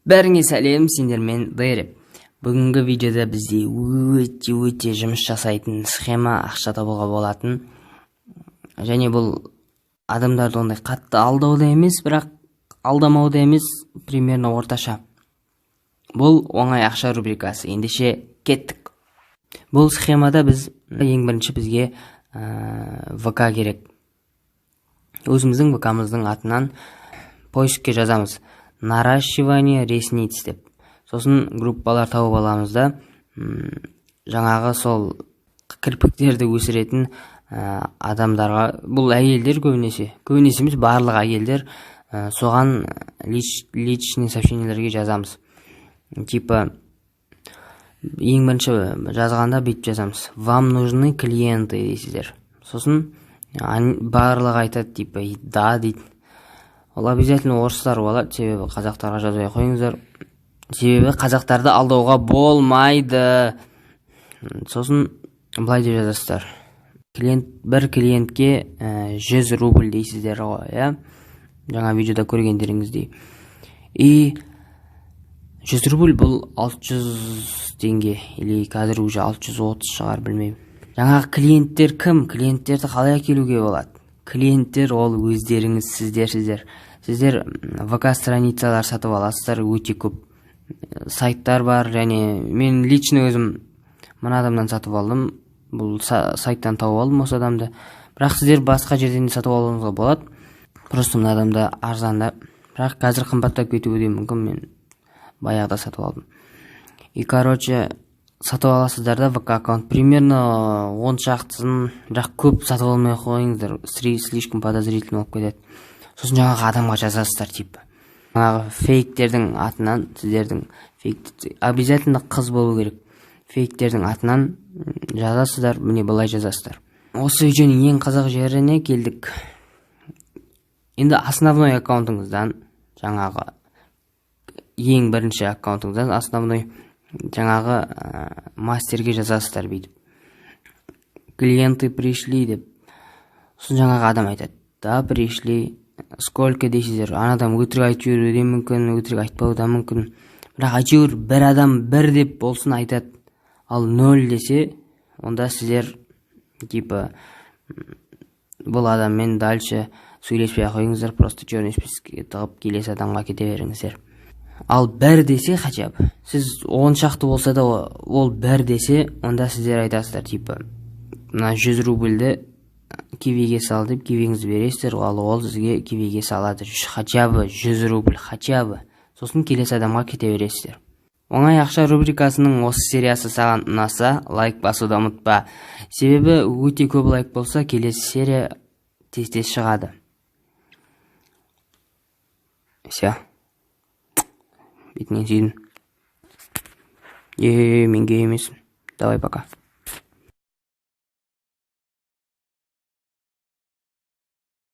Бәріңе сәлем, сендермен Дайреп. Бүгінгі видеода бізде өте жұмыс жасайтын схема ақша табуға болатын. Және бұл адамдарды ондай қатты алдауда емес, бірақ алдамауда емес, примерно орташа. Бұл оңай ақша рубрикасы. Ендеше кеттік. Бұл схемада біз ең бірінші бізге ВК керек. Өзіміздің ВК-мыздың атынан поискке жазамыз. Наращивание ресниц деп. Сосын группалар тауып аламыз да, жаңағы сол кірпіктерді өсіретін адамдарға, бұл әйелдер көбінесе емес барлық әйелдер, соған личный сообщениелерге жазамыз. Типа ең бірінші жазғанда бүйтіп жазамыз. Вам нужны клиенты дейсіздер. Сосын барлығы айтады, типа да дейді. Ол обязательно орыстар болады, себебі қазақтарға жазбай қойыңыздар. Себебі қазақтарды алдауға болмайды. Сосын былай деп жазасыздар. Бір клиентке 100 рубль дейсіздер ғой, жаңа видеода көргендеріңіздей. И 100 рубль бұл 600 теңге, или қазір уже 630 шығар, білмеймін. Жаңағы клиенттер кім? Клиенттерді қалай әкелуге болады? Клиенттер ол өздеріңіз, сіздер ВК страницалар сатып аласыздар, өте көп сайттар бар, және мен лично өзім мына адамдан сатып алдым, бұл сайттан тауып алдым осы адамды. Бірақ сіздер басқа жерден сатып алуыңызға болады. Просто мына адамда арзанда, бірақ қазір қымбаттап кетуі де мүмкін, мен баяғыда сатып алдым. И короче, сатып аласыздар да ВК аккаунт, примерно 10 шақтысын, бірақ көп сатып алмай қойыңыздар, слишком подозрительно болып кетеді. Сосын жаңағы адамға жазасыздар, типа жаңағы фейктердің атынан, сіздердің обязательно қыз болу керек, фейктердің атынан жазасыздар, міне былай жазасыздар. Осы видеоның ең қызық жеріне келдік. Енді основной аккаунтыңыздан, жаңағы ең бірінші аккаунтыңыздан основной жаңағы мастерге жазасыздар бүйтіп. Клиенты пришли деп. Сосын жаңағы адам айтады. Да, пришли. Сколько дейсіздер? Анадан өтірік айтып жіберуі мүмкін, өтірік айтпауы да мүмкін. Бірақ әйтеуір бір адам бір деп болсын айтады. Ал 0 десе, онда сіздер типа бұл адаммен дальше сөйлеспей қойыңыздар, просто черный списокке тығып келесі адамға кете беріңіздер. Ал 1 десе, хотя бы сіз 10 шақты болса да ол 1 десе, онда сіздер айтасыздар, типа мына 100 рубльді кивиге сал деп кивиңізді бересіздер, ал ол сізге кивиге салады, хотя бы 100 рубль, хотя бы. Сосын келесі адамға кете бересіздер. Оңай ақша рубрикасының осы сериясы саған ұнаса, лайк басуды ұмытпа. Себебі өте көп лайк болса, келесі серия тез шығады. Все. Бетінен сүйдім. Мен гей емеспін. Давай, пока.